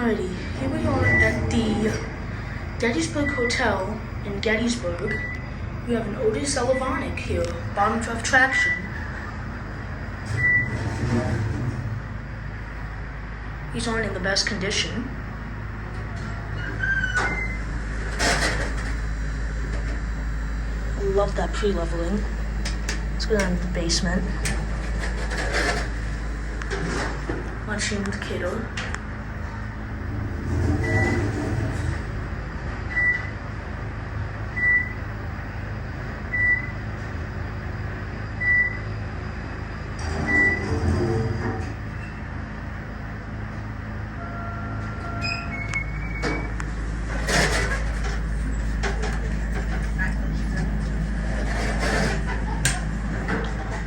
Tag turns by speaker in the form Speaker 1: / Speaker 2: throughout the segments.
Speaker 1: Alrighty, here we are at the Gettysburg Hotel in Gettysburg. We have an Otis Elevonic here, bottom drive traction. These aren't in the best condition. I love that pre-leveling. Let's go down to the basement. Launch indicator.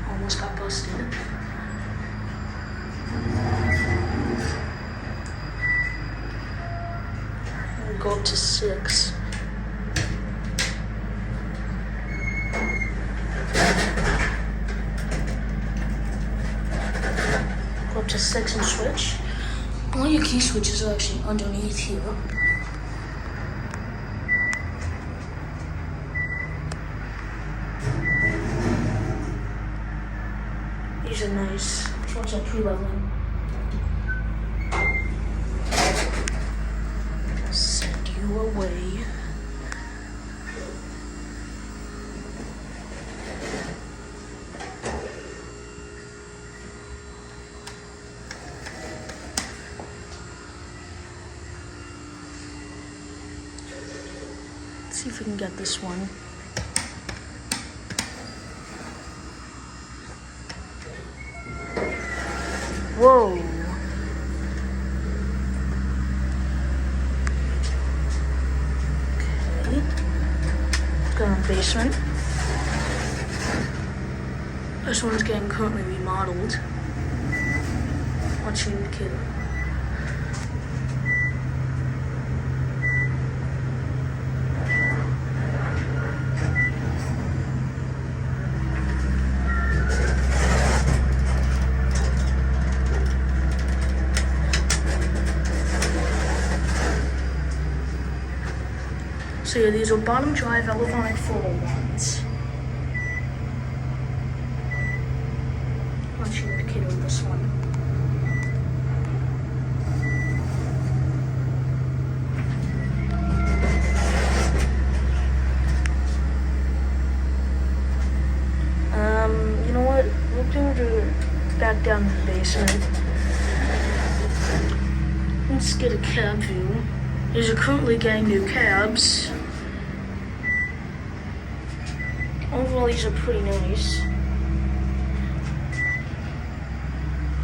Speaker 1: Almost got busted. We'll go up to 6. Go up to 6 and switch. All your key switches are actually underneath here. These are nice. Which ones are pre-leveling? Send you away. Let's see if we can get this one. Whoa. Okay. Let's go in the basement. This one's getting currently remodeled. Watch the indicator. So yeah, these are bottom drive Elevonic 401s. Launch indicator on this one. You know what? We'll do it back down to the basement. Let's get a cab view. These are currently getting new cabs. Overall, these are pretty nice.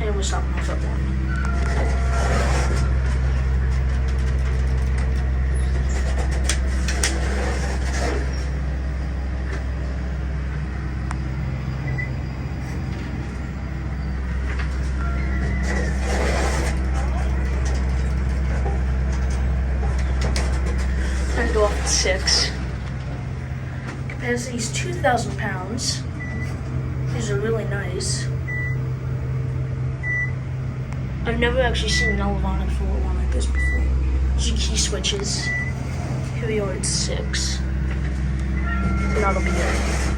Speaker 1: And we're stopping off at 1. And go off at 6. Capacity is 2,000 pounds. These are really nice. I've never actually seen an Elevonic 401 like this before. These are key switches. Here we are at 6. And that'll be it.